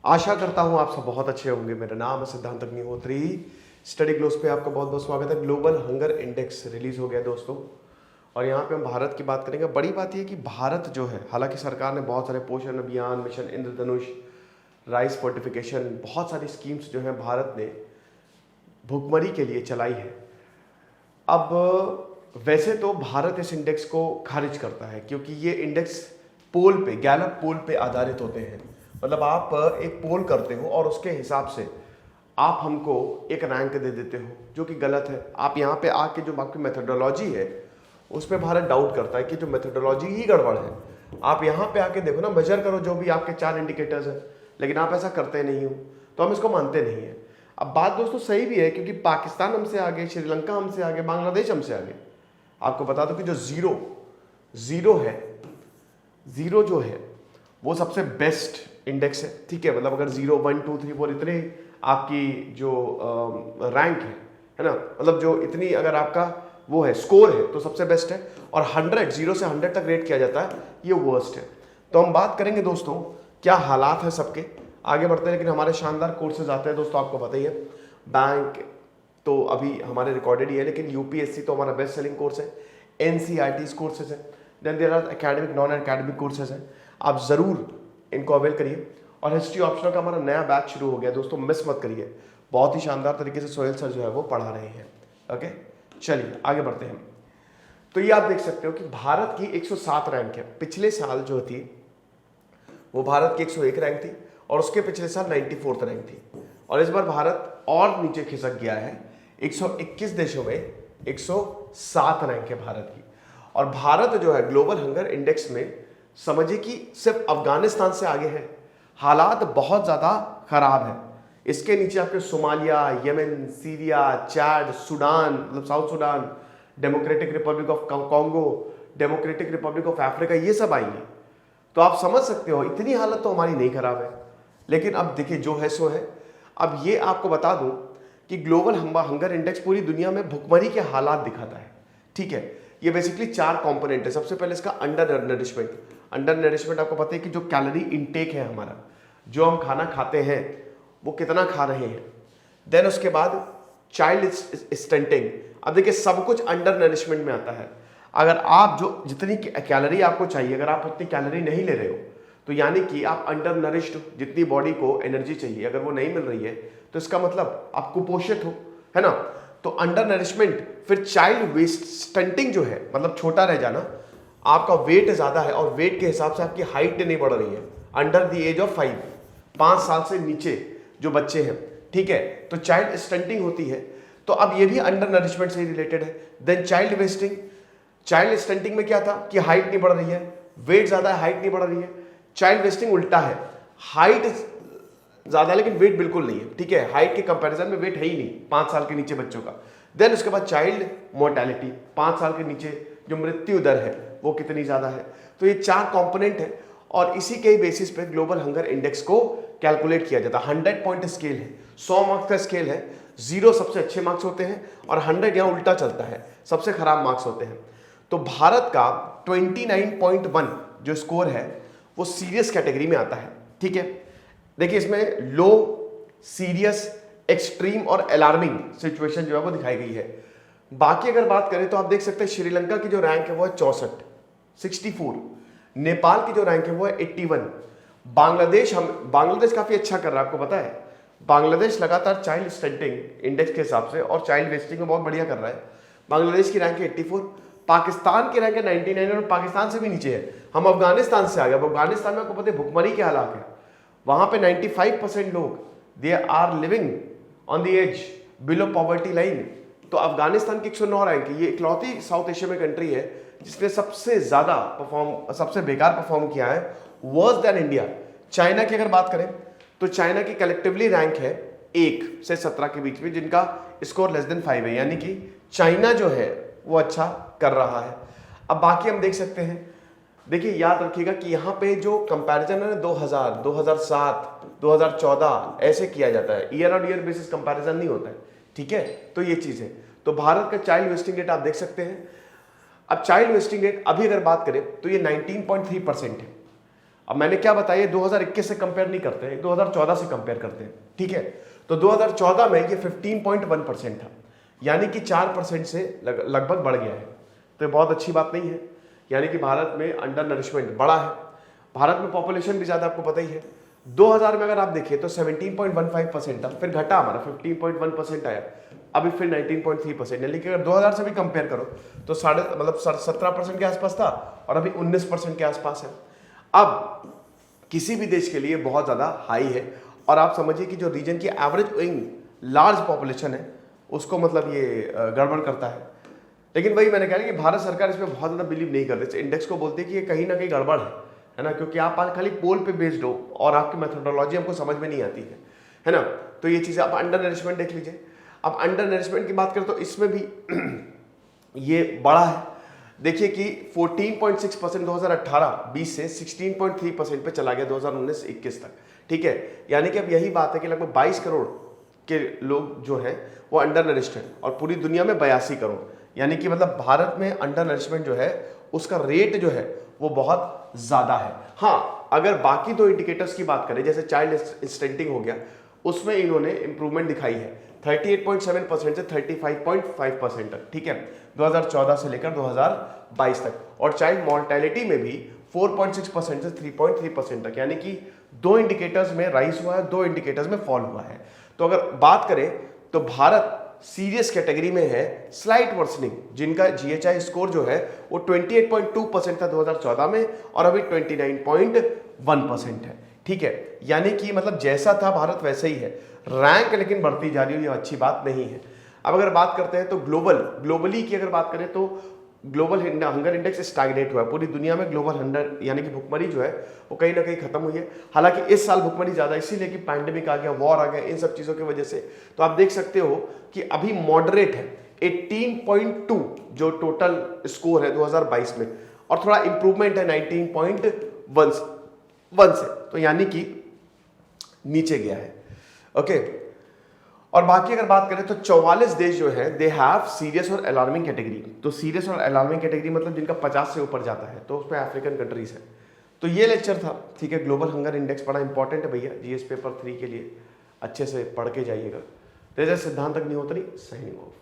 आशा करता हूँ आप सब बहुत अच्छे होंगे। मेरा नाम है सिद्धांत अग्निहोत्री। स्टडी ग्लोस पे आपका बहुत बहुत स्वागत है। ग्लोबल हंगर इंडेक्स रिलीज हो गया दोस्तों, और यहाँ पे हम भारत की बात करेंगे। बड़ी बात यह है कि भारत जो है, हालांकि सरकार ने बहुत सारे पोषण अभियान, मिशन इंद्रधनुष, राइस फोर्टिफिकेशन, बहुत सारी स्कीम्स जो है भारत ने भुखमरी के लिए चलाई है। अब वैसे तो भारत इस इंडेक्स को खारिज करता है, क्योंकि ये इंडेक्स पोल पे, गैलप पोल पे आधारित होते हैं। मतलब आप एक पोल करते हो और उसके हिसाब से आप हमको एक रैंक दे देते हो, जो कि गलत है। आप यहाँ पे आके जो आपकी मेथोडोलॉजी है उस पर भारत डाउट करता है कि जो मेथोडोलॉजी ही गड़बड़ है। आप यहाँ पे आके देखो ना, मेजर करो जो भी आपके 4 इंडिकेटर्स हैं, लेकिन आप ऐसा करते नहीं हो, तो हम इसको मानते नहीं है। अब बात दोस्तों सही भी है, क्योंकि पाकिस्तान हमसे आगे, श्रीलंका हमसे आगे, बांग्लादेश हमसे आगे। आपको बता दो कि जो जीरो जो है वो सबसे बेस्ट इंडेक्स है। ठीक है, मतलब अगर 0, 1, 2, 3, 4 इतने आपकी जो रैंक है ना, मतलब जो इतनी अगर आपका वो है स्कोर है तो सबसे बेस्ट है। और 100, 0 से 100 तक रेट किया जाता है, ये वर्स्ट है। तो हम बात करेंगे दोस्तों क्या हालात है सबके। आगे बढ़ते हैं, लेकिन हमारे शानदार कोर्सेज आते हैं दोस्तों, आपको पता ही है। बैंक तो अभी हमारे रिकॉर्डेड ही है, लेकिन यूपीएससी तो हमारा बेस्ट सेलिंग कोर्स है। एनसीईआरटी कोर्सेज है, then there are academic, non academic courses हैं। आप जरूर इनको अवेल करिए। और हिस्ट्री ऑप्शनल का हमारा नया बैच शुरू हो गया दोस्तों, मिस मत करिए। बहुत ही शानदार तरीके से सोहेल सर जो है वो पढ़ा रहे हैं। ओके, चलिए आगे बढ़ते हैं। तो ये आप देख सकते हो कि भारत की 107 रैंक है। पिछले साल जो थी वो भारत की 101 रैंक थी, और उसके पिछले साल 94th रैंक थी। और इस बार भारत और नीचे खिसक गया है, 121 देशों में 107 रैंक है भारत की। और भारत जो है ग्लोबल हंगर इंडेक्स में समझिए कि सिर्फ अफगानिस्तान से आगे है। हालात बहुत ज्यादा खराब है। इसके नीचे आपके Somalia, Yemen, Syria, Chad, Sudan, मतलब South Sudan, Democratic Republic of Congo, Democratic Republic of Africa, ये सब आएंगे। तो आप समझ सकते हो इतनी हालत तो हमारी नहीं खराब है। लेकिन अब देखिए जो है सो है। अब ये आपको बता दूं कि ग्लोबल हंगर इंडेक्स पूरी दुनिया में भुखमरी के हालात दिखाता है। ठीक है, ये बेसिकली 4 कंपोनेंट है। सबसे पहले इसका अंडर नरिशमेंट। अंडर नरिशमेंट आपको पता है कि जो कैलोरी इनटेक है हमारा, जो हम खाना खाते हैं वो कितना खा रहे हैं। देन उसके बाद चाइल्ड स्टंटिंग। अब देखिए सब कुछ अंडर नरिशमेंट में आता है। अगर आप जो जितनी कैलोरी आपको चाहिए, अगर आप उतनी कैलोरी नहीं ले रहे हो, तो यानी कि आप अंडर नरिश्ड, जितनी बॉडी को एनर्जी चाहिए अगर वो नहीं मिल रही है, तो इसका मतलब आप कुपोषित हो, है ना। तो अंडर नरिशमेंट, फिर चाइल्ड वेस्ट स्टंटिंग जो है, मतलब छोटा रह जाना। आपका वेट ज्यादा है और वेट के हिसाब से आपकी हाइट नहीं बढ़ रही है। अंडर द एज ऑफ 5 साल से नीचे जो बच्चे हैं, ठीक है, तो चाइल्ड स्टंटिंग होती है। तो अब ये भी अंडर नरिशमेंट से रिलेटेड है। Then child wasting. Child stunting में क्या था कि हाइट नहीं बढ़ रही है, वेट ज्यादा है, हाइट नहीं बढ़ रही है। चाइल्ड वेस्टिंग उल्टा है, हाइट ज्यादा लेकिन वेट बिल्कुल नहीं है। ठीक है, हाइट के कंपैरिजन में वेट है ही नहीं 5 साल के नीचे बच्चों का। देन उसके बाद चाइल्ड मोर्टेलिटी, 5 साल के नीचे जो मृत्यु दर है वो कितनी ज्यादा है। तो ये 4 कंपोनेंट है, और इसी के बेसिस पे ग्लोबल हंगर इंडेक्स को कैलकुलेट किया जाता है। 100 पॉइंट स्केल है, 100 मार्क्स का स्केल है। 0 सबसे अच्छे मार्क्स होते हैं और 100 यहां उल्टा चलता है, सबसे खराब मार्क्स होते हैं। तो भारत का 29.1 जो स्कोर है वो सीरियस कैटेगरी में आता है। ठीक है, देखिए इसमें लो, सीरियस, एक्सट्रीम और अलार्मिंग सिचुएशन जो है वो दिखाई गई है। बाकी अगर बात करें तो आप देख सकते हैं श्रीलंका की जो रैंक है वो है 64। नेपाल की जो रैंक है वो है 81। बांग्लादेश काफी अच्छा कर रहा है, आपको पता है। बांग्लादेश लगातार चाइल्ड स्टंटिंग इंडेक्स के हिसाब से और चाइल्ड वेस्टिंग में बहुत बढ़िया कर रहा है। बांग्लादेश की रैंक है 84। पाकिस्तान की रैंक है 99, और पाकिस्तान से भी नीचे है। हम अफगानिस्तान से आ गए। अफगानिस्तान में आपको पता है भुखमरी के हालात है। वहां पे 95% लोग they are living on the edge below poverty line. तो अफगानिस्तान की 109 रैंक है। ये इकलौती साउथ एशिया में कंट्री है जिसने सबसे बेकार परफॉर्म किया है, वर्स देन इंडिया। चाइना की अगर बात करें तो चाइना की कलेक्टिवली रैंक है 1 से 17 के बीच में, जिनका स्कोर लेस देन 5 है, यानी कि चाइना जो है वो अच्छा कर रहा है। अब बाकी हम देख सकते हैं। देखिए याद रखिएगा कि यहाँ पे जो कंपैरिजन है ना 2000, 2007, 2014 ऐसे किया जाता है, year on year basis comparison नहीं होता है। ठीक है, तो ये चीज है। तो भारत का चाइल्ड वेस्टिंग रेट आप देख सकते हैं। अब चाइल्ड वेस्टिंग रेट अभी अगर बात करें तो ये 19.3% है। अब मैंने क्या बताया, 2021 से कंपेयर नहीं करते हैं, 2014 से कंपेयर करते हैं, ठीक है। तो 2014 में ये 15.1% था, यानी कि 4% से लगभग बढ़ गया है। तो ये बहुत अच्छी बात नहीं है, यानी कि भारत में अंडर नरिशमेंट बड़ा है। भारत में पॉपुलेशन भी ज़्यादा, आपको पता ही है। 2000 में अगर आप देखिए तो 17.15% था, फिर घटा हमारा 15.1% आया, अभी फिर 19.3% है। लेकिन अगर 2000 से भी कंपेयर करो तो 17% के आसपास था और अभी 19% के आसपास है। अब किसी भी देश के लिए बहुत ज़्यादा हाई है। और आप समझिए कि जो रीजन की एवरेज लार्ज पॉपुलेशन है उसको मतलब ये गड़बड़ करता है। लेकिन वही मैंने कहा कि भारत सरकार इसमें बहुत ज़्यादा बिलीव नहीं करती। इस इंडेक्स को बोलते हैं कि ये कहीं ना कहीं गड़बड़ है ना, क्योंकि आप आज खाली पोल पे बेस्ड हो और आपकी मेथोडोलॉजी हमको समझ में नहीं आती है ना। तो ये चीज़ें, आप अंडर नरिशमेंट देख लीजिए। अब अंडर नरिशमेंट की बात करें तो इसमें भी ये बड़ा है। देखिए कि 14.6% 2018-20 से 16.3% पे चला गया 2019-21 तक, ठीक है। यानी कि अब यही बात है कि लगभग 22 करोड़ के लोग जो हैं वो अंडर नरिश्ड हैं और पूरी दुनिया में 82 करोड़, यानी कि मतलब भारत में अंडर नरिशमेंट जो है उसका रेट जो है वो बहुत ज़्यादा है। हाँ, अगर बाकी दो इंडिकेटर्स की बात करें, जैसे चाइल्ड स्टंटिंग हो गया, उसमें इन्होंने इंप्रूवमेंट दिखाई है 38.7% से 35.5% तक, ठीक है, 2014 से लेकर 2022 तक। और चाइल्ड मॉर्टेलिटी में भी 4.6% से 3.3% तक, यानी कि दो इंडिकेटर्स में राइज हुआ है, दो इंडिकेटर्स में फॉल हुआ है। तो अगर बात करें तो भारत सीरियस कैटेगरी में है, स्लाइट वर्सनिंग, जिनका जीएचआई स्कोर जो है वो 28.2% था 2014 में और अभी 29.1% है, ठीक है। यानी कि मतलब जैसा था भारत वैसे ही है, रैंक लेकिन बढ़ती जा रही है, अच्छी बात नहीं है। अब अगर बात करते हैं तो ग्लोबली की अगर बात करें तो ग्लोबल हंगर इंडेक्स स्टैग्नेट हुआ है पूरी दुनिया में। ग्लोबल हंगर यानी कि भुखमरी जो है वो कहीं ना कहीं खत्म हुई है। हालांकि इस साल भुखमरी ज्यादा इसीलिए कि पैंडेमिक आ गया, वॉर आ गया, इन सब चीजों की वजह से। तो आप देख सकते हो कि अभी मॉडरेट है 18.2 जो टोटल स्कोर है 2022 में, और थोड़ा इंप्रूवमेंट है 19.1 से, तो यानी कि नीचे गया है, ओके। और बाकी अगर बात करें तो 44 देश जो है दे हैव सीरियस और अलार्मिंग कैटेगरी। तो सीरियस और अलार्मिंग कैटेगरी मतलब जिनका 50 से ऊपर जाता है, तो उसमें अफ्रीकन कंट्रीज है। तो ये लेक्चर था, ठीक है। ग्लोबल हंगर इंडेक्स बड़ा इंपॉर्टेंट है भैया, जीएस पेपर 3 के लिए अच्छे से पढ़ के जाइएगा। तेजस सिद्धांत अग्निहोत्री साइनिंग ऑफ।